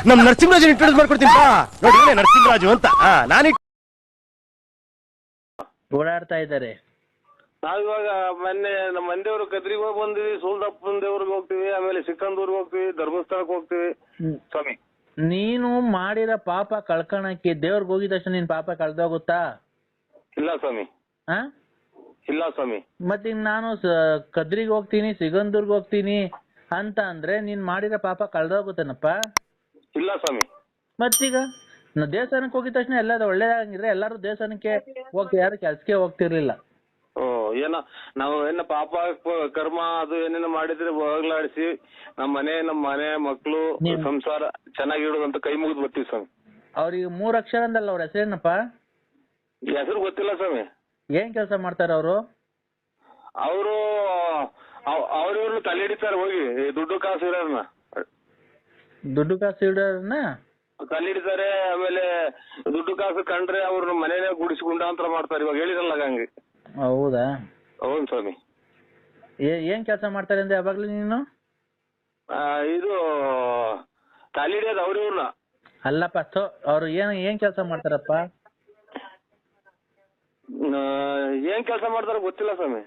ನಮ್ ನರಸಿಂಹರಾಜ್ ಇಂಟ್ರೊಡ್ಯೂಸ್ ಮಾಡ್ಕೊಡ್ತೀನಿ ಬಾ. ನೋಡಿ ನರಸಿಂಹರಾಜು ಅಂತ ನಾನು ಓಡಾಡ್ತಾ ಇದ್ದಾರೆ. ನಾವಿವಾಗ ಮೊನ್ನೆ ನಮ್ಮ ಮಂದಿಯವರು ಕದ್ರಿಗೆ ಹೋಗಿ ಬಂದಿವಿ, ಸೂಲ್ದಪ್ಪನ ದೇವ್ರಿಗೆ ಹೋಗ್ತೀವಿ, ಆಮೇಲೆ ಸಿಕ್ಕಂದೂರ್ಗೆ ಹೋಗ್ತೀವಿ, ಧರ್ಮಸ್ಥಳಕ್ಕೆ ಹೋಗ್ತೀವಿ ಸ್ವಾಮಿ. ನೀನು ಮಾಡಿರೋ ಪಾಪ ಕಳ್ಕೊಳಕ್ಕೆ ದೇವ್ರಿಗೆ ಹೋಗಿದ ತಕ್ಷಣ ನಿನ್ ಪಾಪ ಕಳ್ದೋಗುತ್ತಾ? ಇಲ್ಲ ಸ್ವಾಮಿ, ಆ ಇಲ್ಲ ಸ್ವಾಮಿ. ಮತ್ತೆ ನಾನು ಕದ್ರಿಗೆ ಹೋಗ್ತೀನಿ, ಸಿಗಂದೂರ್ಗೆ ಹೋಗ್ತೀನಿ ಅಂತ ಅಂದ್ರೆ ನೀನ್ ಮಾಡಿರೋ ಪಾಪ ಕಳ್ದೋಗುತ್ತೇನಪ್ಪ? ಇಲ್ಲ ಸ್ವಾಮಿ. ಮತ್ತೀಗ ದೇವಸ್ಥಾನಕ್ಕೆ ಹೋಗಿದ ತಕ್ಷಣ ಎಲ್ಲ ಒಳ್ಳೇದಾಗಿದ್ರೆ ಎಲ್ಲಾರು ದೇವಸ್ಥಾನಕ್ಕೆ ಹೋಗ್ತೀವಿ, ಯಾರು ಕೆಲ್ಸಕ್ಕೆ ಹೋಗ್ತಿರ್ಲಿಲ್ಲ. ಏನೋ ನಾವು ಪಾಪ ಕರ್ಮ ಅದು ಏನೇನೋ ಮಾಡಿದ್ರೆ ಹೋಗ್ಲಾಡಿಸಿ ನಮ್ಮ ಮನೆ ಮಕ್ಕಳು ಸಂಸಾರ ಚೆನ್ನಾಗಿಡೋದಂತ ಕೈ ಮುಗಿದು ಬರ್ತೀವಿ ಸ್ವಾಮಿ. ಅವ್ರಿಗೆ 3 ಅಕ್ಷರ ಅಂದಲ್ಲ, ಅವ್ರ ಹೆಸರೇನಪ್ಪ? ಹೆಸರು ಗೊತ್ತಿಲ್ಲ ಸ್ವಾಮಿ. ಏನ್ ಕೆಲಸ ಮಾಡ್ತಾರ ಅವರು? ಅವ್ರಿವ್ರನ್ನ ತಲೆ ಹಿಡಿತಾರೆ ಹೋಗಿ, ದುಡ್ಡು ಕಾಸು ಇರೋರ್ನ ದುಡ್ಡು ಕಾಸು ಇಡೋರ್ನ ತಲೆ ಹಿಡಿತಾರೆ. ಆಮೇಲೆ ದುಡ್ಡು ಕಾಸು ಕಂಡ್ರೆ ಅವ್ರನ್ನ ಮನೇನೆ ಗುಡಿಸಿ ಗುಂಡಾಂತರ ಮಾಡ್ತಾರೆ. ಇವಾಗ ಹೇಳಿರಲ್ಲ ಹಂಗೆ. ಹೌದಾ? ಹೌದು ಸ್ವಾಮಿ. ಏನ್ ಕೆಲಸ ಮಾಡ್ತಾರೆ ಅಂದ್ರೆ ಯಾವಾಗ್ಲೂ ನೀನು? ಇದು ತಲೆ ಹಿಡಿಯೋದು ಅವ್ರಿವ್ರನ್ನ. ಅಲ್ಲಪ್ಪ, ಅವ್ರು ಏನ್ ಕೆಲಸ ಮಾಡ್ತಾರಪ್ಪ? ಏನ್ ಕೆಲಸ ಮಾಡ್ತಾರ ಗೊತ್ತಿಲ್ಲ ಸ್ವಾಮಿ.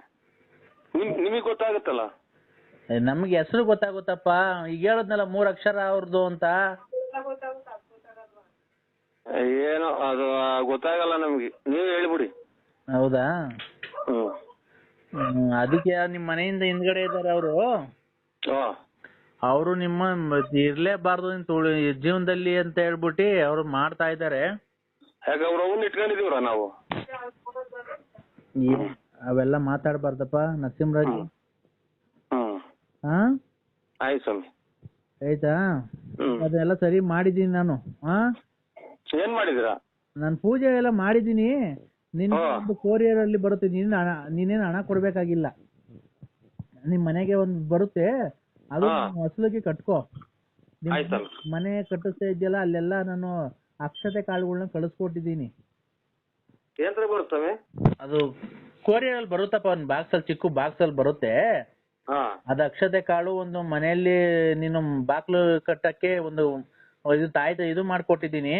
ನಿಮಗ್ ಗೊತ್ತಾಗುತ್ತಲ್ಲ? ನಮ್ಗೆ ಹೆಸರು ಗೊತ್ತಾಗುತ್ತಪ್ಪ. ಈಗ ಹೇಳದ್ನಲ್ಲ 3 ಅಕ್ಷರ ಅವ್ರದ್ದು ಅಂತ. ಏನೋ ಅದು ಗೊತ್ತಾಗಲ್ಲ ನಮ್ಗೆ, ನೀವ್ ಹೇಳ್ಬಿಡಿ. ಹೌದಾ? ಅದಕ್ಕೆ ನಿಮ್ ಮನೆಯಿಂದ ಹಿಂದ್ಗಡೆ ಇದ್ದಾರೆ ಅವರು. ಅವರು ನಿಮ್ಮ ಇರ್ಲೇಬಾರ್ದು ಜೀವನದಲ್ಲಿ ಅಂತ ಹೇಳ್ಬಿಟ್ಟು ಅವ್ರು ಮಾಡ್ತಾ ಇದ್ದಾರೆ. ಯಾಕೆ ಅವ್ರ ಅವನ್ನ ಇಟ್ಕೊಂಡಿದೀವ್ರ ನಾವು? ಅವೆಲ್ಲ ಮಾತಾಡ್ಬಾರ್ದಪ್ಪ ನರಸಿಂಹರಾಜ್. ಆಯ್ತು ಸ್ವಾಮಿ. ಆಯ್ತಾ? ಅದೆಲ್ಲ ಸರಿ ಮಾಡಿದೀನಿ ನಾನು. ಏನ್ ಮಾಡಿದಿರಾ? ನಾನು ಪೂಜೆ ಎಲ್ಲ ಮಾಡಿದೀನಿ. ನಿನ್ ಕೊರಿಯರ್ ಅಲ್ಲಿ ಬರುತ್ತೆ, ನೀನೇನು ಹಣ ಕೊಡ್ಬೇಕಾಗಿಲ್ಲ. ನಿಮ್ ಮನೆಗೆ ಒಂದು ಬರುತ್ತೆ, ಅದು ಹೊಸಲಿಗೆ ಕಟ್ಕೋ. ಮನೆ ಕಟ್ಟಿಸ್ತಾ ಇದೆಯಲ್ಲ, ಅಲ್ಲೆಲ್ಲ ನಾನು ಅಕ್ಷತೆ ಕಾಳುಗಳನ್ನ ಕಳಿಸ್ಕೊಟ್ಟಿದ್ದೀನಿ. ಅದು ಕೊರಿಯರ್ ಅಲ್ಲಿ ಬರುತ್ತಪ್ಪ, ಒಂದು ಬಾಕ್ಸ್ ಅಲ್ಲಿ, ಚಿಕ್ಕ ಬಾಕ್ಸ್ ಅಲ್ಲಿ ಬರುತ್ತೆ. ಅದು ಅಕ್ಷತೆ ಕಾಳು ಒಂದು ಮನೆಯಲ್ಲಿ ನೀನು ಬಾಕ್ಲು ಕಟ್ಟಕ್ಕೆ ಒಂದು ಇದು ಮಾಡ್ಕೊಟ್ಟಿದ್ದೀನಿ.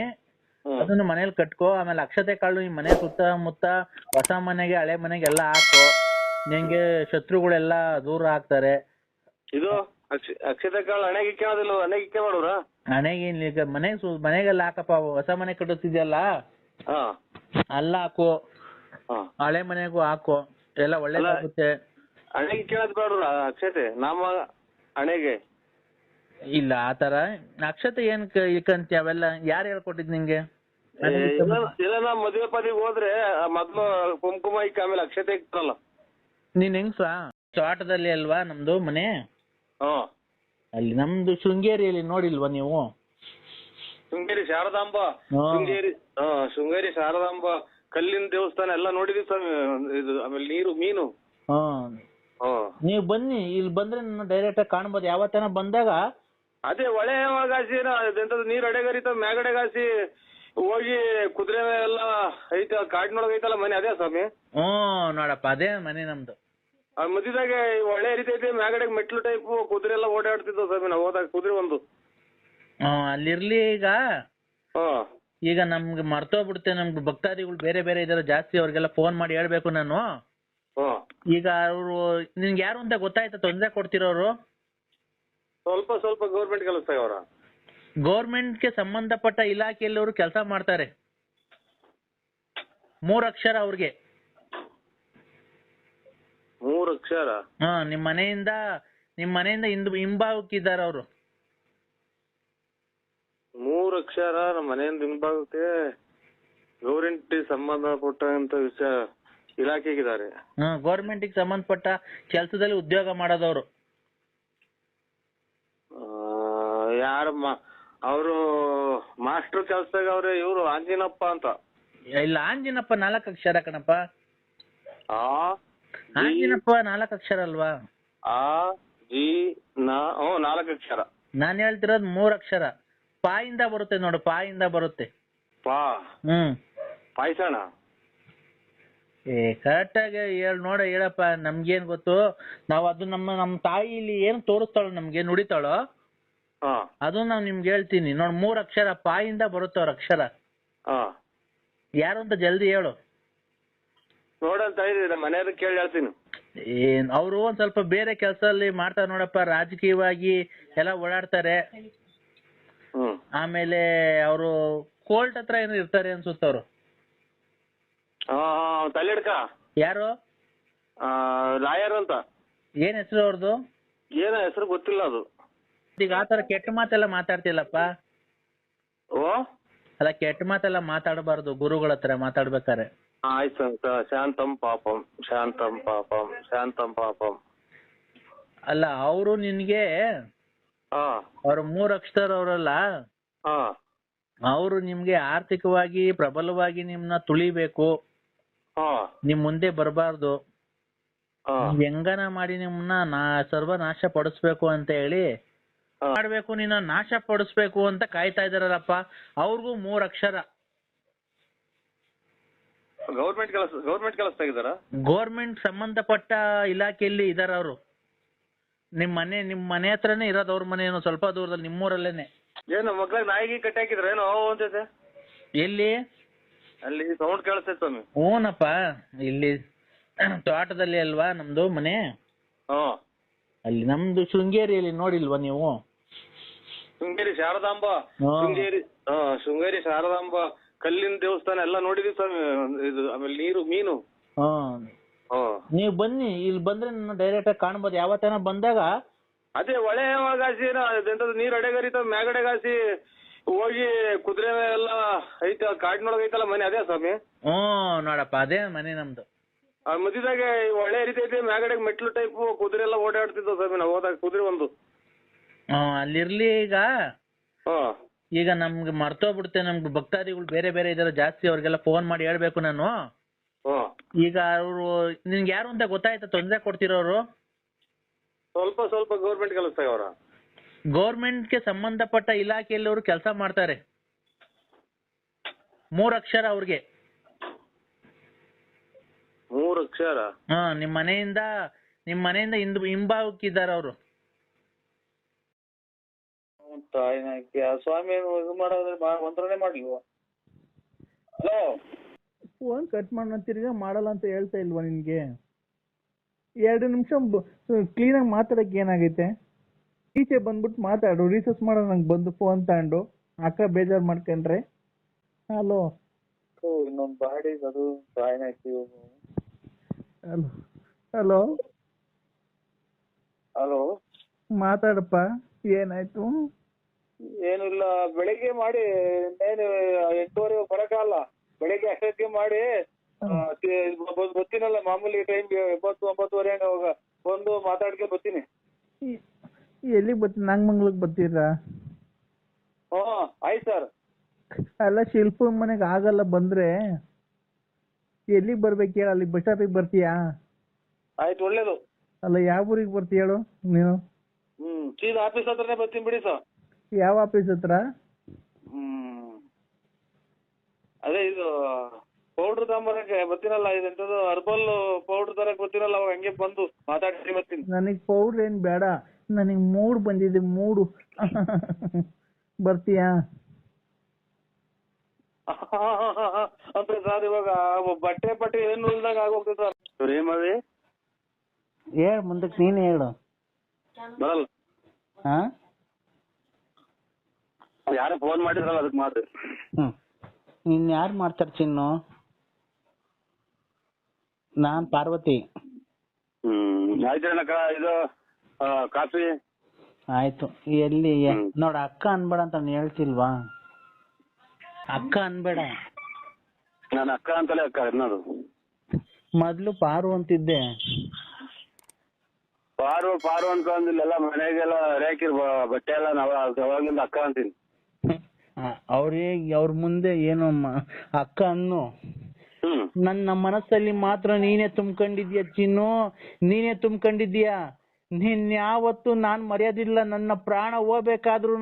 ಅದನ್ನು ಮನೇಲಿ ಕಟ್ಕೋ. ಆಮೇಲೆ ಅಕ್ಷತೆ ಕಾಳು ನಿಮ್ ಮನೆ ಸುತ್ತಮುತ್ತ ಹೊಸ ಮನೆಗೆ ಹಳೆ ಮನೆಗೆ ಎಲ್ಲ ಹಾಕೋ. ನಿಂಗೆ ಶತ್ರುಗಳೆಲ್ಲ ದೂರ ಆಗ್ತಾರೆ. ಇದು ಅಕ್ಷತೆ ಕಾಳು ಹಣೆಗಿಕ್ಕೆ ಮಾಡೋರ? ಹಣೆಗೆ ಮನೆಗೆಲ್ಲ ಹಾಕಪ್ಪ. ಹೊಸ ಮನೆ ಕಟ್ಟಿಸ್ತಿದ್ಯಲ್ಲ ಅಲ್ಲ ಹಾಕು, ಹಳೆ ಮನೆಗೂ ಹಾಕು, ಎಲ್ಲ ಒಳ್ಳೇದಾಗುತ್ತೆ. ಹಣೆಗೆ ಕೇಳೋದ್ ಬೇಡ್ರ ಅಕ್ಷತೆ? ನಾಮ ಹಣೆಗೆ ಇಲ್ಲ ಆತರ ಅಕ್ಷತೆ ಏನ್ ಇಕ್ಕಂತಿ? ಅವೆಲ್ಲ ಯಾರು ಹೇಳ್ಕೊಟ್ಟಿದ್ ನಿಂಗೆ? ಇಲ್ಲ ಮದುವೆ ಪದಿಗೆ ಹೋದ್ರೆ ಮೊದ್ಲು ಕುಂಕುಮ ಇಕ್ಕ ಆಮೇಲೆ ಅಕ್ಷತೆ ಇಕ್ಕಲ್ಲ. ನೀನ್ ಹೆಂಗ್ಸ ಆಟದಲ್ಲಿ ಅಲ್ವಾ ನಮ್ದು ಮನೆ? ಅಲ್ಲಿ ನಮ್ದು ಶೃಂಗೇರಿಯಲ್ಲಿ ನೋಡಿಲ್ವಾ ನೀವು? ಶೃಂಗೇರಿ ಶಾರದಾಂಬ, ಶೃಂಗೇರಿ ಶಾರದಾಂಬ ಕಲ್ಲಿನ ದೇವಸ್ಥಾನ ಎಲ್ಲ ನೋಡಿದೀವಿ ಸ್ವಾಮಿ. ಇದು ಆಮೇಲೆ ನೀರು ಮೀನು. ನೀವು ಬನ್ನಿ, ಇಲ್ಲಿ ಬಂದ್ರೆ ನನ್ನ ಡೈರೆಕ್ಟ್ ಆಗಿ ಕಾಣ್ಬೋದು. ಯಾವತ್ತನ ಬಂದಾಗ ಅದೇ ಹೊಳೆ ಯಾವಾಗಾಸಿ ಎಂತದ್ ನೀರ್ ಅಡೆಗರಿತ ಮ್ಯಾಗಡೆಗಾಸಿ ಹೋಗಿ ಕುದುರೆ ಎಲ್ಲ ಐತ, ಕಾಡಿನೊಳಗೆ ಐತಲ್ಲ ಮನೆ, ಅದೇ ಸ್ವಾಮಿ? ನೋಡಪ್ಪ, ಅದೇ ಮನೆ ನಮ್ದು. ಮಧ್ಯದಾಗೆ ಹೊಳೆ ಹರಿತೈತಿ, ಮ್ಯಾಗಡೆಗೆ ಮೆಟ್ಲು ಟೈಪ್ ಕುದುರೆ ಎಲ್ಲ ಓಡಾಡ್ತಿದ್ವು ಸ್ವಾಮಿ ನಾವು ಹೋದಾಗ. ಕುದುರೆ ಒಂದು ಅಲ್ಲಿರ್ಲಿ. ಈಗ ನಮ್ಗೆ ಮರ್ತೋಗ್ಬಿಡುತ್ತೆ. ನಮ್ಗೆ ಭಕ್ತಾದಿಗಳು ಬೇರೆ ಬೇರೆ ಇದಾರೆ ಜಾಸ್ತಿ, ಅವ್ರಿಗೆಲ್ಲ ಫೋನ್ ಮಾಡಿ ಹೇಳ್ಬೇಕು ನಾನು. ಈಗ ಅವರು ನಿನ್ಗೆ ಯಾರು ಅಂತ ಗೊತ್ತಾಯ್ತಾ? ತೊಂದರೆ ಕೊಡ್ತಿರೋರು ಸ್ವಲ್ಪ ಗೌರ್ಮೆಂಟ್ ಕೆಲಸ. ಅವರ ಗೌರ್ಮೆಂಟ್ಗೆ ಸಂಬಂಧಪಟ್ಟ ಇಲಾಖೆಯಲ್ಲಿ ಅವರು ಕೆಲಸ ಮಾಡ್ತಾರೆ. 3 ಅಕ್ಷರ ಅವ್ರಿಗೆ. 3 ಅಕ್ಷರ? ನಿಮ್ ಮನೆಯಿಂದ ಹಿಂಭಾಗಕ್ಕಿದ್ದಾರೆ ಅವರು. 3 ಅಕ್ಷರ ನಮ್ಮ ಮನೆಯಿಂದ ಹಿಂಭಾಗಕ್ಕೆ ಗೌರ್ಮೆಂಟ್ ಸಂಬಂಧಪಟ್ಟಂತ ವಿಷಯ ಇಲಾಖೆಗಿದ್ದಾರೆ. ಗೌರ್ಮೆಂಟ್ಗೆ ಸಂಬಂಧಪಟ್ಟ ಕೆಲಸದಲ್ಲಿ ಉದ್ಯೋಗ ಮಾಡೋದವ್ರು. ಯಾರು ಅವರು ಮಾಸ್ಟರ್ ಕೆಲ್ಸದಾಗ ಅವ್ರೆ. ಇವ್ರು ಆಂಜಿನಪ್ಪ ಅಂತ. ಇಲ್ಲ, ಆಂಜಿನಪ್ಪ 4 ಅಕ್ಷರ ಕಣಪ್ಪ. ಆಂಜಿನಪ್ಪ 4 ಅಕ್ಷರ ಅಲ್ವಾ? 4 ಅಕ್ಷರ. ನಾನು ಹೇಳ್ತಿರೋದು 3 ಅಕ್ಷರ. ಪಾಯಿಂದ ಬರುತ್ತೆ ನೋಡು, ಪಾಯಿಂದ ಬರುತ್ತೆ. ಪಾಯ್ಸಣ? ಕರೆಕ್ಟ್ ಆಗಿ ಹೇಳಪ್ಪ. ನಮ್ಗೇನ್ ಗೊತ್ತು? ನಾವ್ ಅದು ನಮ್ಮ ತಾಯಿ ಇಲ್ಲಿ ಏನ್ ತೋರಿಸ್ತಾಳೋ, ನಮ್ಗೆ ನುಡಿತಾಳೋ ಹಾ ಅದು ನಾನು ನಿಮ್ಗೆ ಹೇಳ್ತೀನಿ ನೋಡ್ 3 ಅಕ್ಷರ ಪಾಯಿಂದ ಬರುತ್ತೆ ಅವ್ರ ಅಕ್ಷರ. ಹಾ ಯಾರು ಅಂತ ಜಲ್ದಿ ಹೇಳು. ನೋಡಂತ ಹೇಳಿದ್ರೆ ಮನೆಯವ್ರಿಗೆ ಕೇಳಿ ಹೇಳ್ತೀನಿ. ಅವರು ಒಂದ್ ಸ್ವಲ್ಪ ಬೇರೆ ಕೆಲಸದಲ್ಲಿ ಮಾಡ್ತಾರೆ ನೋಡಪ್ಪ, ರಾಜಕೀಯವಾಗಿ ಎಲ್ಲ ಓಡಾಡ್ತಾರೆ. ಆಮೇಲೆ ಅವರು ಕೋರ್ಟ್ ಹತ್ರ ಏನೋ ಇರ್ತಾರೆ ಅನ್ಸುತ್ತೆ ಅವರು. ತಲೆಡ್ಕ ಯಾರು ಲಾಯರ್ ಅಂತ. ಏನ್ ಹೆಸರು ಅವ್ರದ್ದು? ಏನೋ ಹೆಸರು ಗೊತ್ತಿಲ್ಲ ಅದು. ಈಗ ಆತರ ಕೆಟ್ಟ ಮಾತೆಲ್ಲ ಮಾತಾಡ್ತಿಲ್ಲಪ್ಪ. ಓ ಅಲ್ಲ, ಕೆಟ್ಟ ಮಾತೆಲ್ಲ ಮಾತಾಡಬಾರ್ದು ಗುರುಗಳ ಹತ್ರ ಮಾತಾಡ್ಬೇಕಾರೆ. ಆಯ್ತು ಅಂತ. ಶಾಂತಂ ಪಾಪಂ ಶಾಂತಂ ಪಾಪಂ ಶಾಂತಂ ಪಾಪಂ. ಅಲ್ಲ, ಅವರು ನಿನ್ಗೆ ಅವ್ರ 3 ಅಕ್ಷರದವರಲ್ಲ, ಅವರು ನಿಮ್ಗೆ ಆರ್ಥಿಕವಾಗಿ ಪ್ರಬಲವಾಗಿ ನಿಮ್ನ ತುಳಿಬೇಕು, ನಿಮ್ ಮುಂದೆ ಬರಬಾರ್ದು, ಹೆಂಗನ ಮಾಡಿ ನಿಮ್ನ ಸರ್ವನಾಶ ಪಡಿಸ್ಬೇಕು ಅಂತ ಹೇಳಿ ಮಾಡ್ಬೇಕು, ನಿನ್ನ ನಾಶ ಪಡಿಸ್ಬೇಕು ಅಂತ ಕಾಯ್ತಾ ಇದಾರಲ್ಲಪ್ಪ. ಅವ್ರಿಗೂ 3 ಅಕ್ಷರ. ಗೌರ್ಮೆಂಟ್ ಕೆಲಸದಾಗಿದ್ದಾರ? ಗೌರ್ಮೆಂಟ್ ಸಂಬಂಧಪಟ್ಟ ಇಲಾಖೆಯಲ್ಲಿ ಇದಾರ ಅವರು. ನಿಮ್ ಮನೆ ಹತ್ರನೇ ಇರೋದು ಅವ್ರ ಮನೆ, ಏನೋ ಸ್ವಲ್ಪ ದೂರದಲ್ಲಿ ನಿಮ್ಮೂರಲ್ಲೇನೆ. ಏನು ಮಕ್ಳಾಗ ನಾಯಿಗೆ ಕಟ್ಟಿ ಹಾಕಿದ್ರ ಏನೋ ಅಂತೈತೆ? ಎಲ್ಲಿ? ಅಲ್ಲಿ ಸೌಂಡ್ ಕೇಳಿಸ್ತೈತೆ ಸ್ವಾಮಿ. ಹ್ಞೂನಪ್ಪ, ಇಲ್ಲಿ ತೋಟದಲ್ಲಿ ಅಲ್ವಾ ನಮ್ದು ಮನೆ. ಅಲ್ಲಿ ನಮ್ದು ಶೃಂಗೇರಿಯಲ್ಲಿ ನೋಡಿಲ್ವಾ ನೀವು? ಶೃಂಗೇರಿ ಶಾರದಾಂಬ. ಶೃಂಗೇರಿ ಶಾರದಾಂಬ ಕಲ್ಲಿನ ದೇವಸ್ಥಾನ ಎಲ್ಲ ನೋಡಿದೀವಿ ಸ್ವಾಮಿ. ಇದು ಆಮೇಲೆ ನೀರು ಮೀನು. ನೀವು ಬನ್ನಿ, ಇಲ್ಲಿ ಬಂದ್ರೆ ನನ್ನ ಡೈರೆಕ್ಟ್ ಆಗಿ ಕಾಣ್ಬೋದು. ಯಾವತ್ತೇನ ಬಂದಾಗ ಅದೇ ಹೊಳೆ ಒಳಗಾಸಿ ಎಂತದ್ದು ನೀರ್ ಅಡೆಗರಿತ ಮ್ಯಾಗಡೆಗಾಸಿ ಹೋಗಿ ಕುದುರೆ ಎಲ್ಲ ಐತ ಕಾಡಿನೊಳಗೆ ಐತಲ್ಲ ಮನೆ, ಅದೇ ಸ್ವಾಮಿ? ನೋಡಪ್ಪ, ಅದೇ ಮನೆ ನಮ್ದು. ಮಧ್ಯದಾಗೆ ಹೊಳೆ ಹರಿತೈತಿ, ಮ್ಯಾಗಡೆಗೆ ಮೆಟ್ಲು ಟೈಪ್ ಕುದುರೆ ಎಲ್ಲ ಓಡಾಡ್ತಿದ್ವು ಸ್ವಾಮಿ ನಾವು ಹೋದಾಗ. ಕುದುರೆ ಒಂದು ಅಲ್ಲಿರ್ಲಿ. ಈಗ ನಮ್ಗೆ ಮರ್ತೋಗ್ಬಿಡುತ್ತೆ. ನಮ್ಗೆ ಭಕ್ತಾದಿಗಳು ಬೇರೆ ಬೇರೆ ಇದಾರೆ ಜಾಸ್ತಿ, ಅವ್ರಿಗೆಲ್ಲ ಫೋನ್ ಮಾಡಿ ಹೇಳ್ಬೇಕು ನಾನು. ಈಗ ಅವರು ನಿನ್ಗೆ ಯಾರು ಅಂತ ಗೊತ್ತಾಯ್ತಾ? ತೊಂದರೆ ಕೊಡ್ತಿರೋರು ಸ್ವಲ್ಪ ಗೌರ್ಮೆಂಟ್ ಕೆಲಸ. ಅವರ ಗೌರ್ಮೆಂಟ್ಗೆ ಸಂಬಂಧಪಟ್ಟ ಇಲಾಖೆಯಲ್ಲಿ ಅವರು ಕೆಲಸ ಮಾಡ್ತಾರೆ. 3 ಅಕ್ಷರ ಅವ್ರಿಗೆ. 3 ಅಕ್ಷರ? ನಿಮ್ ಮನೆಯಿಂದ ಹಿಂಭಾಗಕ್ಕಿದ್ದಾರೆ ಅವರು. ಸ್ವಾಮಿ ಇದು ಮಾಡೋದ್ರೆ ಒಂಥರನೇ ಮಾಡ್ಲಿವ? ಹಲೋ, ಫೋನ್ ಕಟ್ ಮಾಡೋಣ, ತಿರ್ಗಾ ಮಾಡಲ್ಲ ಅಂತ ಹೇಳ್ತಾ ಇಲ್ವಾ ನಿನ್ಗೆ? 2 ನಿಮಿಷ ಕ್ಲೀನಾಗಿ ಮಾತಾಡಕ್ಕೆ ಏನಾಗೈತೆ? ಈಚೆ ಬಂದ್ಬಿಟ್ಟು ಮಾತಾಡು. ರೀಸರ್ಚ್ ಮಾಡೋ ನಂಗೆ ಬಂದು ಫೋನ್ ತಗೊಂಡು ಅಕ್ಕ ಬೇಜಾರು ಮಾಡ್ಕೊಂಡ್ರೆ. ಹಲೋ, ಇನ್ನೊಂದು ಬಾಡಿ ಅದು ಹಲೋ ಹಲೋ ಮಾತಾಡಪ್ಪ, ಏನಾಯ್ತು? ಏನಿಲ್ಲ, ಬೆಳಿಗ್ಗೆ ಮಾಡಿ 8:30 ಬರಕಾಲ. ಬೆಳಿಗ್ಗೆ ಅಷ್ಟೊತ್ತಿಗೆ ಮಾಡಿ ಬರ್ತೀನಲ್ಲ ಮಾಮೂಲಿ ಟೈಮ್ 9:30 ಅವಾಗ ಬಂದು ಮಾತಾಡ್ಕೆ ಬರ್ತೀನಿ. ಎಲ್ಲಿಗೆ ಬರ್ತೀನಿ? ನಾಗಮಂಗ್ಲಕ್ಕೆ ಬರ್ತೀರಾ? ಆಯ್ತು ಸರ್. ಅಲ್ಲ, ಶಿಲ್ಪ ಮನೆಗೆ ಆಗಲ್ಲ ಬಂದ್ರೆ ಎಲ್ಲಿಗೆ ಬರ್ಬೇಕು ಹೇಳ? ಅಲ್ಲಿ ಬಸ್ ಸ್ಟಾಪಿಗೆ ಬರ್ತೀಯಾ? ಆಯ್ತು, ಒಳ್ಳೇದು. ಅಲ್ಲ, ಯಾವ ಊರಿಗೆ ಬರ್ತೀಯ ಹೇಳು ನೀನು? ಸೀದಾ ಆಫೀಸ್ ಹತ್ರನೇ ಬರ್ತೀನಿ ಬಿಡಿ ಸರ್. ಯಾವ ಆಫೀಸ್ ಹತ್ರ? ಅದೇ ಇದು ಪೌಡ್ರ್ ತಗೊಂಬರಕ್ಕೆ ಬರ್ತೀನಲ್ಲ, ಇದೆಂತದ್ದು ಹರ್ಬಲ್ ಪೌಡ್ರ್ ತರಕ್ ಬರ್ತೀನಲ್ಲ, ಅವಾಗ ಹಂಗೆ ಬಂದು ಮಾತಾಡ್ತೀನಿ ಬರ್ತೀನಿ. ನನಗ್ ಪೌಡ್ರ್ ಏನ್ ಬೇಡ, ನನಗ್ ಮೂಡ್ ಬಂದಿದೆ, ಮೂಡು. ಬರ್ತೀಯಾ? ಅಂತ ಸರ್, ಇವಾಗ ಬಟ್ಟೆ ಏನು ಇಲ್ದಾಗ ಆಗೋಗ್ತದೆ ಸರ್. ಏಮವಿ ಹೇಳ್, ಮುಂದಕ್ಕೆ ನೀನೇ ಹೇಳು. ಬರಲ್ಲ. ಯಾರು ಫೋನ್ ಮಾಡಿದ್ರಲ್ಲ ಅದಕ್ಕೆ ಮಾಡ್ರಿ. ನಿನ್ ಯಾರು ಮಾಡ್ತಾರೆ ಚಿನ್ನು? ನಾನ್ ಪಾರ್ವತಿ. ಆಯ್ತು, ಇದು ಕಾಫಿ ಆಯ್ತು. ಎಲ್ಲಿ ನೋಡ, ಅಕ್ಕ ಅನ್ಬೇಡ ಅಂತ ನಾನು ಹೇಳ್ತಿಲ್ವಾ? ಅಕ್ಕ ಅನ್ಬೇಡ. ನಾನು ಅಕ್ಕ ಅಂತಲೇ ಅಕ್ಕ ಅನ್ನೋದು. ಮೊದ್ಲು ಪಾರು ಅಂತಿದ್ದೆ. ಪಾರು ಅನ್ಕೊಂಡಿಲ್ಲ, ಮನೆಗೆಲ್ಲ ರೇಕಿರ್ ಬಟ್ಟೆ ಎಲ್ಲ ನಾವು ಅವಾಗಿಂದ ಅಕ್ಕ ಅಂತೀನಿ. ಅವ್ರ ಮುಂದೆ ಏನು ಅಕ್ಕ ಅನ್ನು. ನನ್ನ ಮನಸ್ಸಲ್ಲಿ ಮಾತ್ರ ನೀನೇ ತುಂಬ್ಕೊಂಡಿದ್ಯಾ ಚಿನ್ನು, ನೀನೇ ತುಂಬ್ಕೊಂಡಿದ್ಯಾ. ನೀನ್ ಯಾವತ್ತು ನಾನ್ ಮರ್ಯಾದಿಲ್ಲ. ನನ್ನ ಪ್ರಾಣ ಹೋಗ್ಬೇಕಾದ್ರೂ,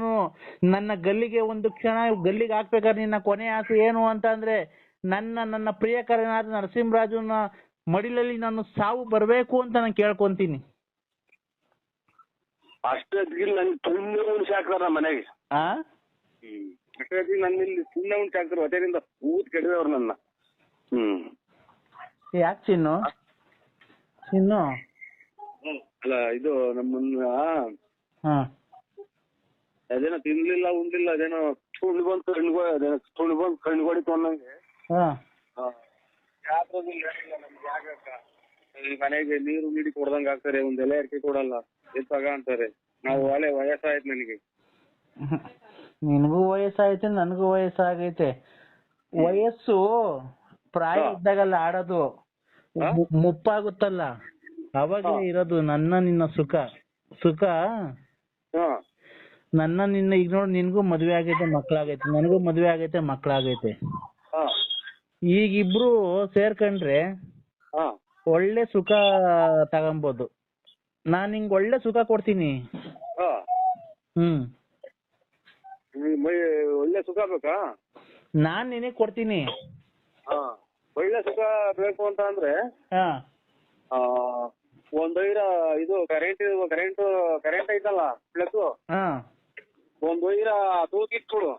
ನನ್ನ ಗಲ್ಲಿಗೆ ಒಂದು ಕ್ಷಣ ಗಲ್ಲಿಗೆ ಹಾಕ್ಬೇಕಾದ್ರೆ ನಿನ್ನ ಕೊನೆ ಆಸೆ ಏನು ಅಂತ ಅಂದ್ರೆ, ನನ್ನ ಪ್ರಿಯಕರನಾದ ನರಸಿಂಹರಾಜುನ ಮಡಿಲಲ್ಲಿ ನಾನು ಸಾವು ಬರ್ಬೇಕು ಅಂತ ನಾನು ಕೇಳ್ಕೊಂತೀನಿ. ಅಷ್ಟೊತ್ತಿಗೆ ನನ್ ಸುಮ್ಮನೆ ಉಣ್ಸಿ ಹಾಕ್ತಾರ ನಮ್ಮ ಮನೆಗೆ. ಆ ಅಷ್ಟೊತ್ತಿಗೆ ನನ್ನ ಇಲ್ಲಿ ಸುಮ್ಮನೆ ಉಣ್ಸಿ ಹಾಕ್ತಾರ ಹೊಟ್ಟೆಯಿಂದ ಊತ್ ಕೆಡದವ್ರು ನನ್ನ. ಯಾಕೆ ಚಿನ್ನು ಚಿನ್ನು ಅಲ್ಲ ಇದು ನಮ್ಮನ್ನ ಅದೇನೋ ತಿನ್ಲಿಲ್ಲ ಉಣ್ಲಿಲ್ಲ ಅದೇನೋ ಸುಳ್ಳು ಬಂತು ಅದೇನೋ ಸುಳ್ಳು ಬಂದು ಕಣ್ಗೊಡಿತು ಅನ್ನಂಗೆ ಮನೆಗೆ ನೀರು ನೀಡಿ ಕೊಡ್ದಂಗ ಆಗ್ತಾರೆ, ಒಂದ್ ಎಲೆ ಅಡಿಕೆ ಕೊಡಲ್ಲ, ಎತ್ತಾಗ ಅಂತಾರೆ. ನಾವು ಒಲೆ ವಯಸ್ಸಾಯ್ತು ನನಗೆ. ನಿನಗೂ ವಯಸ್ಸಾಯ್ತೆ ನನಗೂ ವಯಸ್ಸಾಗೈತೆ. ವಯಸ್ಸು ಪ್ರಾಯ ಇದ್ದಾಗಲ್ಲ ಆಡೋದು, ಮುಪ್ಪಾಗುತ್ತಲ್ಲ ಅವಾಗ ಇರೋದು ನನ್ನ ನಿನ್ನ ಸುಖ. ಸುಖ ನನ್ನ ನಿನ್ನ ಈಗ ನೋಡಿ, ನಿನ್ಗೂ ಮದ್ವೆ ಆಗೈತೆ ಮಕ್ಳಾಗೈತೆ, ನನಗೂ ಮದ್ವೆ ಆಗೈತೆ ಮಕ್ಳಾಗೈತೆ. ಈಗಿಬ್ರು ಸೇರ್ಕೊಂಡ್ರೆ ಒಳ್ಳೆ ಸುಖ ತಗೊಂಬೋದು. ನಾನ್ ನಿಂಗೆ ಒಳ್ಳೆ ಸುಖ ಕೊಡ್ತೀನಿ. ಒಳ್ಳೆ ಸುಖ ಬೇಕಾ? ನಾನ್ ನಿನಗೆ ಕೊಡ್ತೀನಿ. ಒಳ್ಳೆ ಸುಖ ಬೇಕು ಅಂತ ಅಂದ್ರೆ ಒಂದೈರ ಇದು ಕರೆಂಟ್ ಐತಲ್ಲ ಪ್ಲಸ್, ಒಂದ್ ವೈರ ತೂಕಿಟ್ಬಿಡು,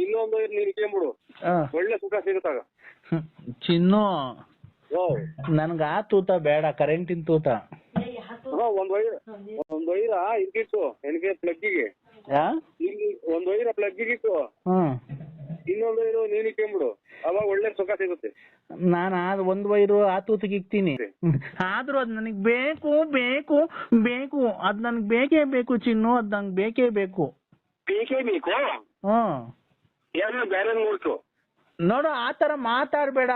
ಇನ್ನೊಂದ್ ವೈರ್ ನೀರ್ ಇಟ್ಕೊಂಡ್ಬಿಡು, ಒಳ್ಳೆ ಸುಖ ಸಿಗುತ್ತಾಗ. ಚಿನ್ನು ನನ್ಗ ಆ ತೂತ ಬೇಡ, ಕರೆಂಟಿನ ತೂತ. ಒಂದ್ ವೈರ ಇಟ್ಕಿಟ್ಟು ನನಗೆ ಪ್ಲಗ್ಗಿಗೆ, ಒಂದ್ ವೈರ ಪ್ಲಗ್ಗಿಗೆ ಇಟ್ಟು ಇನ್ನೊಂದ್ ವೈರು ನೀನ್ ಇಟ್ಕೊಂಡ್ಬಿಡು, ಅವಾಗ ಒಳ್ಳೆ ಸುಖ ಸಿಗುತ್ತೆ. ನಾನು ಒಂದ್ ವೈರು ಆ ತೂತಿಗೆ ಇಕ್ತೀನಿ, ಆದ್ರೂ ಅದ್ ನನಗ್ ಬೇಕು ಬೇಕು ಬೇಕು, ಅದ್ ನನ್ಗ್ ಬೇಕೇ ಬೇಕು ಚಿನ್ನು, ಅದ್ ನಂಗೆ ಬೇಕೇ ಬೇಕು. ಬೇಕೇ ಬೇಕು? ಏನೋ ಬೇರೆ ನೋಡ್ತು ನೋಡು, ಆತರ ಮಾತಾಡ್ಬೇಡ.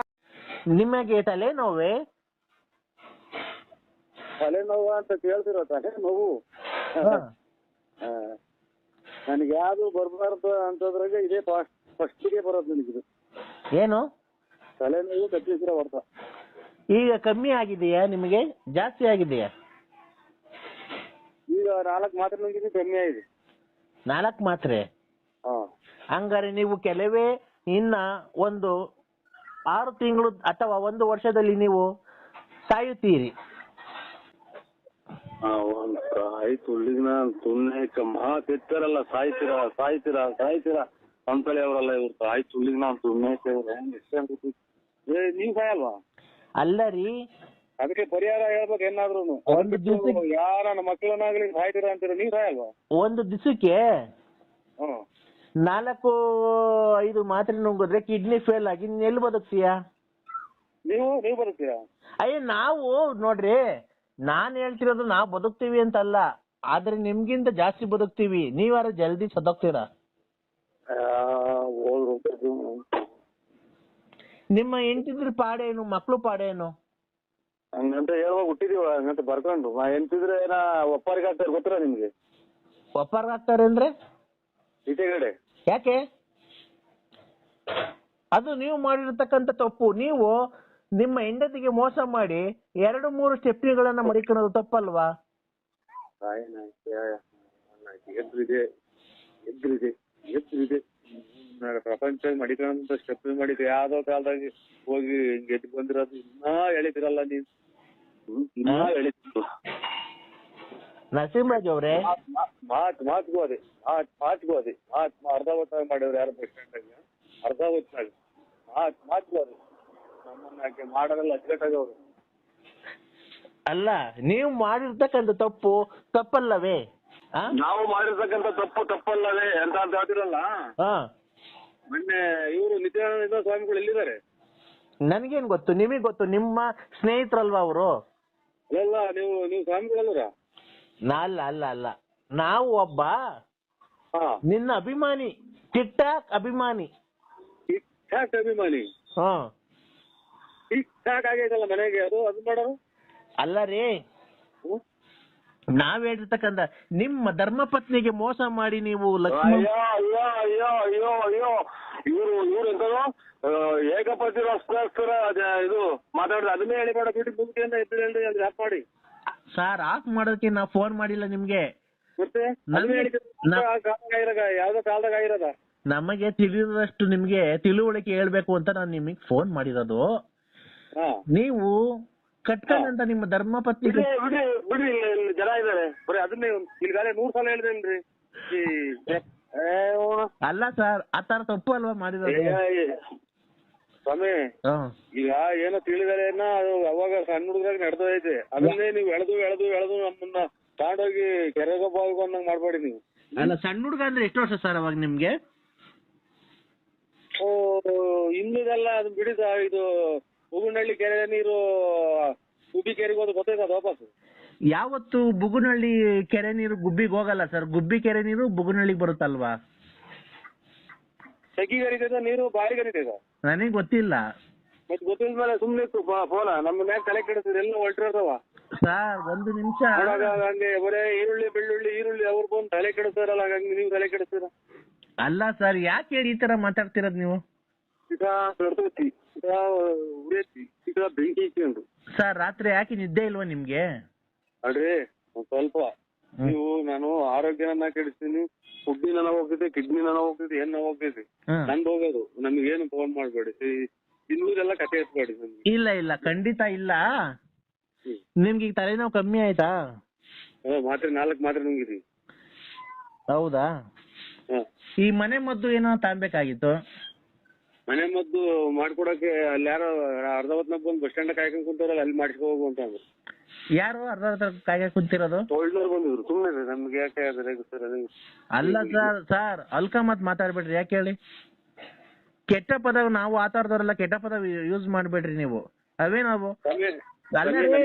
ನಿಮಗೆ ತಲೆನೋವೇ? ತಲೆನೋವು ಅಂತ ಕೇಳ್ತಿರೋ ತಲೆನೋವು ನನಗೆ ಯಾವ್ದು ಬರ್ಬಾರ್ದು ಅಂತದ್ರಾಗ ಇದೇ ಫಸ್ಟಿಗೆ ಬರೋದು ನನಗಿದು. ಏನು ತಲೆನೋವು ಕತ್ತಿಸಿರೋ ಹೊರ್ತ. ಈಗ ಕಮ್ಮಿ ಆಗಿದೆಯಾ ನಿಮಗೆ, ಜಾಸ್ತಿ ಆಗಿದೆಯಾ? ಈಗ 4 ಮಾತ್ರೆ ನುಂಗಿದ್ದು ಕಮ್ಮಿ ಆಗಿದೆ. 4 ಮಾತ್ರೆ? ಹಂಗಾರೆ ನೀವು ಕೆಲವೇ ಇನ್ನ ಒಂದು 6 ತಿಂಗಳು ಅಥವಾ 1 ವರ್ಷದಲ್ಲಿ ನೀವು ಸಾಯುತ್ತೀರಿ. ಆಯ್ತು ಉಳ್ಳಿನ ಸುಮ್ಮನೆ ಮಾತಿರ್ತಾರಲ್ಲ, ಸಾಯ್ತೀರಾ ಅಂತೇಳಿ ಅವರಲ್ಲ ಇವ್ರು. ಆಯ್ತು ಉಳ್ಳಿಗೆ ನಾನು ಸುಮ್ಮನೆ ನೀವ್ ಸಾಯಲ್ವಾ? ಅಲ್ಲ ರೀ, ಅದಕ್ಕೆ ಪರಿಹಾರ ಹೇಳ್ಬೇಕು ಏನಾದ್ರು. ಒಂದು ದಿವಸ ಯಾರ ನನ್ನ ಮಕ್ಕಳನ್ನಾಗ್ಲಿ ಸಾಯ್ತೀರಾ ಅಂತೀರ, ನೀವ್ ಸಾಯಲ್ವಾ? ಒಂದು ದಿವಸಕ್ಕೆ 4-5 ಮಾತ್ರೆ ನುಂಗಿದ್ರೆ ಕಿಡ್ನಿ ಫೇಲ್ ಆಗಿ ಎಲ್ಲಿ ಬದುಕ್ತೀಯಾ? ನೀವು ಬದುಕ್ತೀರಾ? ಅಯ್ಯ ನಾವು ನೋಡ್ರಿ, ನಾನ್ ಹೇಳ್ತಿರೋದು ನಾವು ಬದುಕ್ತೀವಿ ಅಂತಲ್ಲ, ಆದ್ರೆ ನಿಮ್ಗಿಂತ ಜಾಸ್ತಿ ಬದುಕ್ತೀವಿ. ನೀವಾರ ಜಲ್ದಿ ಸದೋಗ್ತೀರಾ. ನಿಮ್ಮ ಹೆಂಡತಿದ್ರ ಪಾಡೇನು, ಮಕ್ಳು ಪಾಡೇನು? ಹಂಗಂತ ಹೇಳುವಾಗ ಹುಟ್ಟಿದೀವ, ಹಂಗಂತ ಬರ್ಕೊಂಡು ಎಂತಿದ್ರೆ ಒಪ್ಪಾರಿಗೆ ಆಗ್ತಾರೆ ಗೊತ್ತಿರ ನಿಮ್ಗೆ? ಒಪ್ಪಾರ್ಗ ಆಗ್ತಾರೆ ಅಂದ್ರೆ ಈಚೆಗಡೆ ಯಾಕೆ? ಅದು ನೀವು ಮಾಡಿರ್ತಕ್ಕಂಥ ತಪ್ಪು. ನೀವು ನಿಮ್ಮ ಹೆಂಡತಿಗೆ ಮೋಸ ಮಾಡಿ 2-3 ಸ್ಟೆಪ್ನಿಗಳನ್ನ ಮಡಿಕೊಳ್ಳೋದು ತಪ್ಪಲ್ವಾ? ಎದ್ರಿದೆ ಪ್ರಪಂಚ ಮಡಿಕೊಂಡ ಸ್ಟೆಪ್ ಮಾಡಿದ್ ಯಾವ್ದೋ ಕಾಲದಾಗ ಹೋಗಿ ಗೆದ್ದು ಬಂದಿರೋದು ಇನ್ನೂ ಹೇಳಿದಿರಲ್ಲ ನೀವು. ನರಸಿಂಹರಾಜ್ ಅವ್ರೆ, ಮಾತ್ಗೂ ಅದೇ ಅರ್ಧ ಹೊತ್ತಾಗ ಮಾಡಿವ್ರು ಯಾರು ಬಸ್ ಸ್ಟ್ಯಾಂಡ್ ಅರ್ಧ ಹೊತ್ತಾಗ ಮಾತ್ಗೂ ಅದೇ ನಮ್ಮನ್ನ ಮಾಡೋದಲ್ಲ ಅಚ್ಚುಕಟ್ಟಾಗವ್ರು. ಅಲ್ಲ, ನೀವು ಮಾಡಿರ್ತಕ್ಕಂಥ ತಪ್ಪಲ್ಲವೇ? ನಾವು ಮಾಡಿರ್ತಕ್ಕಂಥ ತಪ್ಪಲ್ಲವೇ ಅಂತ ಹೇಳ್ತಿರಲ್ಲ. ಮೊನ್ನೆ ಇವರು ನಿತ್ಯಾನಂದ ಸ್ವಾಮಿಗಳು ಎಲ್ಲಿದ್ದಾರೆ? ನನ್ಗೇನ್ ಗೊತ್ತು, ನಿಮಗ್ ಗೊತ್ತು, ನಿಮ್ಮ ಸ್ನೇಹಿತರಲ್ವಾ ಅವರು? ಅಲ್ಲ, ನೀವು ಸ್ವಾಮಿಗಳಲ್ಲ? ಅಲ್ಲ, ನಾವು ಒಬ್ಬ ನಿನ್ನ ಅಭಿಮಾನಿ, ಟಿಕ್ ಟಾಕ್ ಅಭಿಮಾನಿ. ಟಿಕ್ ಟಾಕ್ ಆಗೈತಲ್ಲ ಮನೆಗೆ, ಅದು ಮಾಡೋರು ಅಲ್ಲ ರೀ. ನಾವ್ ಹೇಳಿರ್ತಕ್ಕಂಥ ನಿಮ್ಮ ಧರ್ಮಪತ್ನಿಗೆ ಮೋಸ ಮಾಡಿ ನೀವು ಲಕ್ಷ್ಮಣ. ಅಯ್ಯೋ ಇವ್ರು ಎಂತದು ಏಕಪತಿಗೋಸ್ಕರ ಇದು ಮಾತಾಡಿದ್ರೆ ಅದನ್ನೇ ಹೇಳಿಬೇಡ, ಬಿಟ್ಟು ಮುಂದೆಯಿಂದ ಎದ್ದು ಹೇಳ್ರಿ ಅಂದ್ರೆ ಯಾಕೆ ಮಾಡಿ ಸರ್. ಆಫ್ ಮಾಡೋದಕ್ಕೆ ನಾ ಫೋನ್ ಮಾಡಿಲ್ಲ ನಿಮ್ಗೆ. ಮತ್ತೆ ಯಾವ್ದೋ ಕಾಲದಾಗ ಆಗಿರೋದ? ನಮಗೆ ತಿಳಿದಷ್ಟು ನಿಮ್ಗೆ ತಿಳುವಳಿಕೆ ಹೇಳ್ಬೇಕು ಅಂತ ನಾನು ನಿಮಗೆ ಫೋನ್ ಮಾಡಿರೋದು. ನೀವು ಕಟ್ಕೊಂಡಂತ ನಿಮ್ಮ ಧರ್ಮಪತ್ನಿ ಬಿಡ್ರಿ ಬಿಡ್ರಿ ಬಿಡ್ರಿ, ಇಲ್ಲಿ ಜನ ಇದಾರೆ ಬರೀ ಅದನ್ನೇ ಇಲ್ಲಿಗಾಲೆ 100 ಸಲ ಹೇಳಿದೇನ್ರಿ. ಅಲ್ಲ ಸರ್ ಆತರ ತಪ್ಪು ಅಲ್ವಾ ಮಾಡಿರೋದು? ಸ್ವಾಮಿ ಈಗ ಏನೋ ತಿಳಿದಾರೆ ಅದು ಅವಾಗ ಸಣ್ಣ ಹುಡುಗರಾಗ ನಡೆದೈತೆ, ಅದನ್ನೇ ನೀವು ಎಳೆದು ನಮ್ಮನ್ನ ತಗೊಂಡೋಗಿ ಕೆರೆಗೆ ಬಾವಿಗೆ ಅನ್ನಂಗ್ ಮಾಡ್ಬೇಡಿ ನೀವು. ಅಲ್ಲ ಸಣ್ಣ ಹುಡುಗ ಅಂದ್ರೆ ಎಷ್ಟು ವರ್ಷ ಸರ್ ಅವಾಗ ನಿಮ್ಗೆ? ಇನ್ನಿದೆಲ್ಲ ಅದು ಬಿಡಿ ಸರ್. ಇದು ಬುಗುನಹಳ್ಳಿ ಕೆರೆ ನೀರು ಗುಬ್ಬಿ ಕೆರೆಗೆ ಹೋದ್ ಗೊತ್ತೈತೆ ಅದು ವಾಪಸ್. ಯಾವತ್ತು ಬುಗುನಹಳ್ಳಿ ಕೆರೆ ನೀರು ಗುಬ್ಬಿಗೆ ಹೋಗಲ್ಲ ಸರ್. ಗುಬ್ಬಿ ಕೆರೆ ನೀರು ಬುಗುನಹಳ್ಳಿಗೆ ಬರುತ್ತಲ್ವಾ? ಸೆಕಿಗೆ ಹರಿತೈತ ನೀರು ಬಾಯಿಗೆ ಹರಿತೈತ? ನನಗೆ ಗೊತ್ತಿಲ್ಲ. ಮತ್ತೆ ಗೊತ್ತಿಲ್ಲ ಮೇಲೆ ಸುಮ್ನೆ ಫೋನ ನಮ್ಮ ಮ್ಯಾಗ ತಲೆ ಕೆಡಿಸಿದ್ರೆ ಎಲ್ಲ ಹೊರಟಿರ್ತಾವ ಸರ್. ಒಂದು ನಿಮಿಷ. ಹಂಗೆ ಬರೇ ಈರುಳ್ಳಿ ಅವ್ರು ಬಂದು ತಲೆ ಕೆಡಿಸ್ತಾರಲ್ಲ, ಹಂಗಾಗಿ ನೀವು ತಲೆ ಕೆಡಿಸ್ತೀರ. ಅಲ್ಲ ಸರ್, ಯಾಕೆ ಹೇಳಿ ಈ ತರ ಮಾತಾಡ್ತಿರೋದು ನೀವು? ಈಗ ಬೆಳ್ತೈತಿ, ಈಗ ಉರಿಯೈತಿ, ಈಗ ಬೆಂಕಿ ಇಟ್ಕೊಂಡು. ಸರ್ ರಾತ್ರಿ ಯಾಕೆ ನಿದ್ದೆ ಇಲ್ವಾ ನಿಮ್ಗೆ? ಅಲ್ರಿ ಒಂದ್ ಸ್ವಲ್ಪ ನೀವು, ನಾನು ಆರೋಗ್ಯನ ಕೆಡಿಸ್ತೀನಿ, ಫುಡ್ಡಿನ ಹೋಗ್ತೈತಿ, ಕಿಡ್ನಿನ ಹೋಗ್ತೈತಿ, ಏನ್ ಹೋಗ್ತೈತಿ, ನಂದು ಹೋಗೋದು. ನಮ್ಗೇನು ಫೋನ್ ಮಾಡ್ಬೇಡಿ, ಇನ್ನೂರೆಲ್ಲ ಕತೆ ಎತ್ಬೇಡಿ ನಮ್ಗೆ. ಇಲ್ಲ ಖಂಡಿತ ಇಲ್ಲ. ನಿಮ್ಗೆ ಈಗ ತಲೆನೋವು ಕಮ್ಮಿ ಆಯ್ತಾ? ಮಾತ್ರೆ 4 ಮಾತ್ರೆ ನುಂಗಿದೀವಿ. ಹೌದಾ? ಈ ಮನೆ ಮದ್ದು ಏನೋ ತಗೊಬೇಕಾಗಿತ್ತು. ಮನೆ ಮದ್ದು ಮಾಡ್ಕೊಡಕ್ಕೆ ಅಲ್ಲಿ ಯಾರೋ ಅರ್ಧ ಹೊತ್ನಾಗ ಬಂದು ಬಸ್ ಸ್ಟ್ಯಾಂಡ್ ಕಾಯ್ಕೊಂಡ್ ಕುಂತಾರಲ್ಲ, ಅಲ್ಲಿ ಮಾಡಿಸ್ಕೊ ಹೋಗು ಅಂತ ಅಂದ್ರು. ಯಾರು ಅರ್ಧ ಕಾಯ್ಕ ಕುಂತಿರೋದು? ಟೋಲ್ನವ್ರು ಬಂದಿದ್ರು. ಸುಮ್ಮನೆ ನಮ್ಗೆ ಯಾಕೆ ಸರ್? ಅಲ್ಲ ಸರ್ ಅಲ್ಕ ಮತ್ ಮಾತಾಡ್ಬೇಡ್ರಿ. ಯಾಕೆ ಹೇಳಿ? ಕೆಟ್ಟ ಪದ ನಾವು ಆತಾಡ್ದವ್ರೆಲ್ಲ ಕೆಟ್ಟ ಪದ ಯೂಸ್ ಮಾಡ್ಬೇಡ್ರಿ ನೀವು. ಅವೇ ನಾವು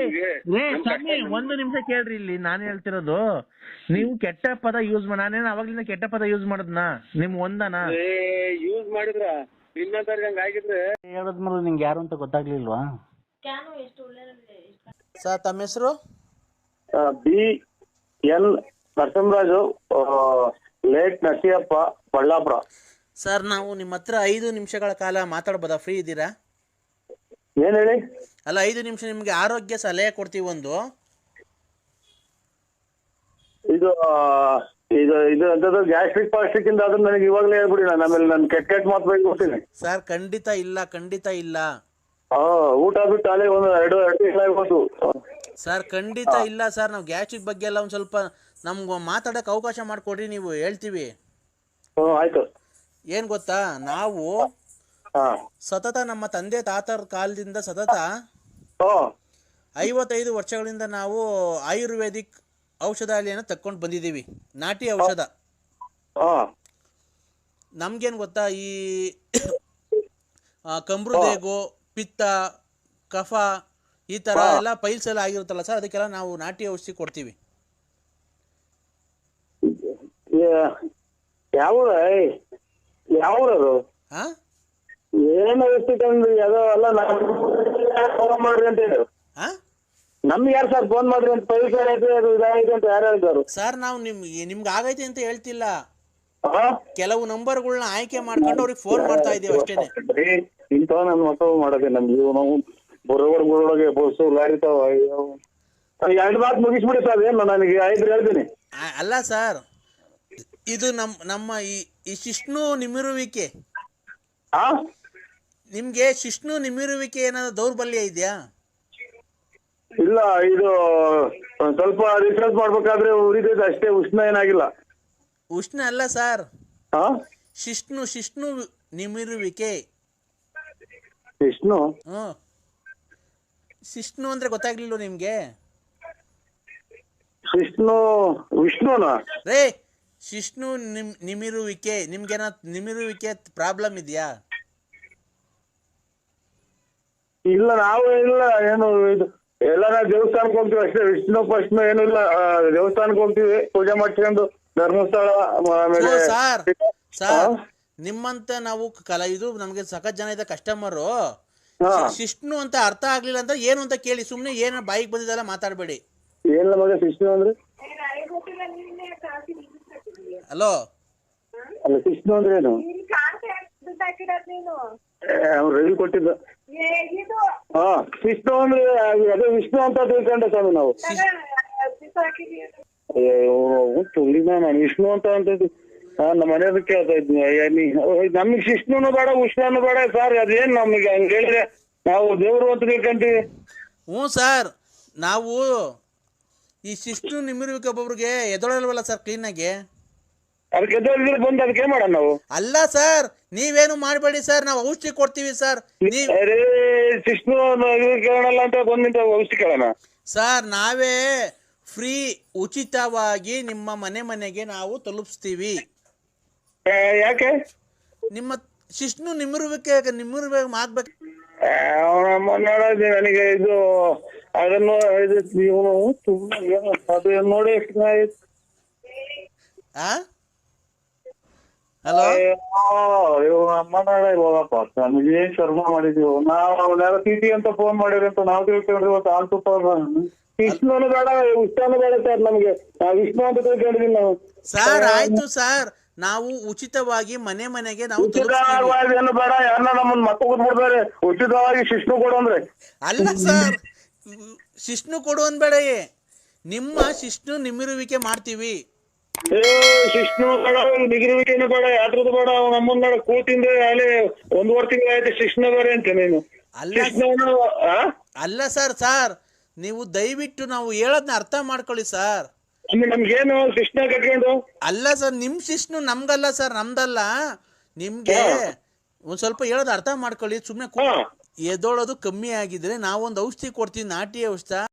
ಒಂದು ನಿಮಿಷ ಕೇಳ್ರಿ. ಇಲ್ಲಿ ನಾನು ಹೇಳ್ತಿರೋದು, ನೀವು ಕೆಟ್ಟ ಪದ ಯೂಸ್ ನಾನೇನು ಅವಾಗ್ಲಿಂದ ಕೆಟ್ಟ ಪದ ಯೂಸ್ ಮಾಡದ್ನಾ? ನಿಮ್ ಒಂದನಾ ಯೂಸ್ ಮಾಡಿದ್ರ ಇನ್ನೊಂದ್ ಆಗಿದ್ರೆ ಹೇಳದ್ಮೇಲೆ ನಿಂಗೆ ಯಾರು ಅಂತ ಗೊತ್ತಾಗ್ಲಿಲ್ವಾ? ಸರ್ ತಮ್ಮ ಹೆಸರು? BN Narasimharaju, late Narasiyappa, Ballapura. Sir ನಾವು ನಿಮ್ಮ ಹತ್ರ 5 ನಿಮಿಷಗಳ ಕಾಲ ಮಾತಾಡ್ಬೋದಾ? ಫ್ರೀ ಇದ್ದೀರಾ? ಏನ್ ಹೇಳಿ? ಅಲ್ಲ 5 ನಿಮಿಷ ನಿಮ್ಗೆ ಆರೋಗ್ಯ ಸಲಹೆ ಕೊಡ್ತೀವಿ. ಒಂದು ಇದು ಅಂತದ್ದು ಗ್ಯಾಸ್ಟ್ರಿಕ್ ಪಾಸ್ಟ್ರಿಕ್ ಇಂದ ಅದನ್ನ ನನಗೆ ಇವಾಗಲೇ ಹೇಳ್ಬಿಡಿ. ನಾನು ಆಮೇಲೆ ನಾನು ಕೆಟ್ಟ ಮಾತು ಬಗ್ಗೆ ಹೋಗ್ತೀನಿ ಸರ್. ಖಂಡಿತ ಇಲ್ಲ. ಊಟ ಬಿಟ್ಟು ಅಲ್ಲೇ ಒಂದು 2 ತಿಂಗಳಾಗ್ಬೋದು ಸರ್. ಖಂಡಿತ ಇಲ್ಲ ಸರ್. ನಾವು ಗ್ಯಾಸ್ಟ್ರಿಕ್ ಬಗ್ಗೆ ಎಲ್ಲ ಒಂದ್ ಸ್ವಲ್ಪ ನಮ್ಗೆ ಮಾತಾಡಕ್ ಅವಕಾಶ ಮಾಡ್ಕೊಡ್ರಿ, ನೀವು ಹೇಳ್ತೀವಿ. ಆಯ್ತು. ಏನ್ ಗೊತ್ತಾ, ನಾವು ಸತತ ನಮ್ಮ ತಂದೆ ತಾತರ ಕಾಲದಿಂದ ಸತತ 55 ವರ್ಷಗಳಿಂದ ನಾವು ಆಯುರ್ವೇದಿಕ್ ಔಷಧಾಲಯನ ತಕ್ಕೊಂಡು ಬಂದಿದ್ದೀವಿ. ನಾಟಿ ಔಷಧ. ನಮ್ಗೇನು ಗೊತ್ತಾ, ಈ ಕಂಬ್ರುದೇಗು, ಪಿತ್ತ, ಕಫ, ಈ ತರ ಎಲ್ಲ ಪೈಲ್ಸ್ ಎಲ್ಲ ಆಗಿರುತ್ತಲ್ಲ ಸರ್, ಅದಕ್ಕೆಲ್ಲ ನಾವು ನಾಟಿ ಔಷಧಿ ಕೊಡ್ತೀವಿ. ಯಾವ್ದು ಏನು ಫೋನ್ ಮಾಡ್ರಿ ಅಂತ ಹೇಳಿ ನಮ್ಗೆ ಯಾರು ಸರ್ ಫೋನ್ ಮಾಡ್ರಿ ಅಂತ ಪೈಲ್ಸ್ ಆಗೈತೆ ಅದು ಇದಾಗೈತೆ ಅಂತ ಯಾರು ಹೇಳಿದ್ರು ಸರ್? ನಾವು ನಿಮ್ಗೆ ಆಗೈತೆ ಅಂತ ಹೇಳ್ತಿಲ್ಲ. ಕೆಲವು ನಂಬರ್ಗಳನ್ನ ಆಯ್ಕೆ ಮಾಡ್ಕೊಂಡು ಅವ್ರಿಗೆ ಫೋನ್ ಮಾಡ್ತಾ ಇದೀವಿ ಅಷ್ಟೇನೆ. ಇಂಥ ನನ್ನ ಮಕ್ಕಳು ಮಾಡೋದೆ ನಮ್ಗೆ. ನಾವು ಬರೋವರ್ಗೊಳಗೆ ಬಸ್ಸು ಲಾರಿ ತಾವ 2 ಮಾತು ಮುಗಿಸ್ಬಿಡಿ ಸರ್. ಏನು ನನಗೆ 5 ಹೇಳ್ತೀನಿ. ಅಲ್ಲ ಸರ್, ಇದು ನಮ್ಮ ಈ ಶಿಷ್ಣು ನಿಮಿರುವಿಕೆ, ನಿಮ್ಗೆ ಶಿಷ್ಣು ನಿಮಿರುವಿಕೆ ಏನಾದ್ರು ದೌರ್ಬಲ್ಯ ಇದೆಯಾ? ಇಲ್ಲ, ಇದು ಸ್ವಲ್ಪ ರಿಸರ್ಚ್ ಮಾಡ್ಬೇಕಾದ್ರೆ ಉರಿದೈತೆ ಅಷ್ಟೇ, ಉಷ್ಣ ಏನಾಗಿಲ್ಲ. ಉಷ್ಣ ಅಲ್ಲ ಸರ್, ಶಿಷ್ಣು ನಿಮಿರುವಿಕೆ. ಶಿಷ್ಣು ಅಂದ್ರೆ ಗೊತ್ತಾಗ್ಲಿಲ್ಲ ನಿಮ್ಗೆ? ವಿಷ್ಣುನಾ ರೇ? ಶಿಷ್ಣು ನಿಮಿರುವಿಕೆ. ನಿಮ್ಗೇನ ನಿಮಿರುವಿಕೆ ಪ್ರಾಬ್ಲಮ್ ಇದೆಯಾ? ಇಲ್ಲ, ನಾವು ಇಲ್ಲ. ಏನು ಇದು ಎಲ್ಲ ನಾವು ದೇವಸ್ಥಾನಕ್ಕೆ ಹೋಗ್ತೀವಿ ಅಷ್ಟೇ. ವಿಷ್ಣು ಏನು ಇಲ್ಲ. ದೇವಸ್ಥಾನಕ್ಕೆ ಹೋಗ್ತೀವಿ, ಪೂಜೆ ಮಾಡ್ಕೊಂಡು ಧರ್ಮಸ್ಥಳ. ಸರ್ ನಿಮ್ಮಂತ ನಾವು ಇದು ನಮ್ಗೆ ಸಖತ್ ಜನ ಇದೆ ಕಸ್ಟಮರು. ಶಿಷ್ಣು ಅಂತ ಅರ್ಥ ಆಗ್ಲಿಲ್ಲ ಅಂತ ಏನು ಅಂತ ಕೇಳಿ, ಸುಮ್ನೆ ಏನು ಬಾಯಿಗೆ ಬಂದಿದ್ದಲ್ಲ ಮಾತಾಡ್ಬೇಡಿ. ಏನಿಲ್ಲ ಮಗ, ಶಿಷ್ಣು ಅಂದ್ರೆ ಹಲೋ. ಅಲ್ಲ, ಶಿಷ್ಣು ಅಂದ್ರೆ ಏನು? ರವಿ ಕೊಟ್ಟಿದ್ದ. ವಿಷ್ಣು ಅಂದ್ರೆ ಅದೇ ವಿಷ್ಣು ಅಂತ ತಿಳ್ಕೊಂಡೆ ಸ್ವಾಮಿ ನಾವು. ನಾನು ವಿಷ್ಣು ಅಂತ ನಮ್ಮ ಮನೆಯದಕ್ಕೆ ಕೇಳ್ತಾ ಇದ್ನಿ. ನಮಗ್ ಶಿಷ್ಣುನು ಬೇಡ, ಉಷ್ಣನು ಬೇಡ ಸರ್. ಅದೇನ್ ನಮಗೆ ಹಂಗ ಹೇಳಿದ್ರೆ ನಾವು ದೇವ್ರು ಅಂತ ತಿಳ್ಕೊಂತೀವಿ. ಹ್ಞೂ ಸರ್, ನಾವು ಈ ಶಿಸ್ತು ನಿಮಿರುವಿಕೆ ಒಬ್ಬೊಬ್ರಿಗೆ ಎದೊಳಲ್ವಲ್ಲ ಸರ್ ಕ್ಲೀನಾಗಿ. ಅದಕ್ಕೆ ಎದ್ದೋಗಿದ್ರೆ ಬಂದು ಅದಕ್ಕೆ ಮಾಡೋಣ ನಾವು. ಅಲ್ಲ ಸರ್, ನೀವೇನು ಮಾಡಬೇಡಿ ಸರ್, ನಾವು ಔಷಧಿ ಕೊಡ್ತೀವಿ ಸರ್. ಅರೇ ಶಿಷ್ಣು ಕೇಳೋಣ ಅಂತ ಬಂದ್ ಔಷಧಿ ಕೇಳೋಣ ಸರ್. ನಾವೇ ಫ್ರೀ ಉಚಿತವಾಗಿ ನಿಮ್ಮ ಮನೆಗೆ ನಾವು ತಲುಪಿಸ್ತೀವಿ. ಯಾಕೆ? ನಿಮ್ಮ ಶಿಷ್ಣು ನಿಮಿರುವಿಕೆ ಆಗ್ಬೇಕು. ನನಗೆ ಇದು ಅದನ್ನು ಇವನು ಅದು ನೋಡಿ ಹಲೋ, ಹೋಗಪ್ಪ ನಮಗೆ ಏನ್ ಶರ್ಮ ಮಾಡಿದೀವಿ ನಾವು. ಅವನ್ನೆಲ್ಲ ಟಿ ಅಂತ ಫೋನ್ ಮಾಡಿರಿ ಅಂತ ನಾವು ತಿಳ್ಕೊಂಡ್ರಿ. ಇವತ್ತು ಆಲ್ತು ವಿಷ್ಣುನು ಬೇಡ ಉಷ್ಣಾನು ಬೇಡ ಸರ್ ನಮ್ಗೆ. ವಿಷ್ಣು ಅಂತ ತಿಳ್ಕೊಂಡಿದೀವಿ ನಾವು. ಸರ್ ಆಯ್ತು ಸರ್, ನಾವು ಉಚಿತವಾಗಿ ಮನೆಗೆ ನಾವು ಉಚಿತವಾಗಿ ಏನು ಬೇಡ, ಯಾರನ್ನ ನಮ್ಮನ್ನ ಮತ್ತೆ ಕೂತ್ಬಿಡ್ತಾರೆ. ಉಚಿತವಾಗಿ ಶಿಷ್ಣು ಕೊಡು ಅಂದ್ರೆ. ಅಲ್ಲ ಸರ್, ಶಿಷ್ಣು ಕೊಡು ಅನ್ಬೇಡ, ನಿಮ್ಮ ಶಿಷ್ಣು ನಿಮಿರುವಿಕೆ ಮಾಡ್ತೀವಿ. ಶಿಷ್ಣು ಬೇಡ, ನಿಗಿರುವಿಕೆನು ಬೇಡ, ಯಾತ್ರದ್ದು ಬೇಡ. ನಮ್ಮನ್ನ ಕೂತಿಂದ ಅಲ್ಲಿ 1.5 ತಿಂಗಳು ಆಯ್ತು ಶಿಷ್ಣು ಬೇರೆ ಅಂತ ನೀನು. ಅಲ್ಲ ಸರ್, ನೀವು ದಯವಿಟ್ಟು ನಾವು ಹೇಳೋದನ್ನ ಅರ್ಥ ಮಾಡ್ಕೊಳ್ಳಿ ಸರ್. ನಮ್ಗೇನು ಶಿಷ್ಣ ಕಟ್ಕೊಂಡು? ಅಲ್ಲ ಸರ್, ನಿಮ್ ಶಿಷ್ಣು ನಮ್ಗಲ್ಲ ಸರ್, ನಮ್ದಲ್ಲ. ನಿಮ್ಗೆ ಒಂದ್ ಸ್ವಲ್ಪ ಹೇಳೋದು ಅರ್ಥ ಮಾಡ್ಕೊಳ್ಳಿ. ಸುಮ್ನೆ ಎದೋಳೋದು ಕಮ್ಮಿ ಆಗಿದ್ರೆ ನಾವೊಂದು ಔಷಧಿ ಕೊಡ್ತೀವಿ, ನಾಟಿ ಔಷಧ.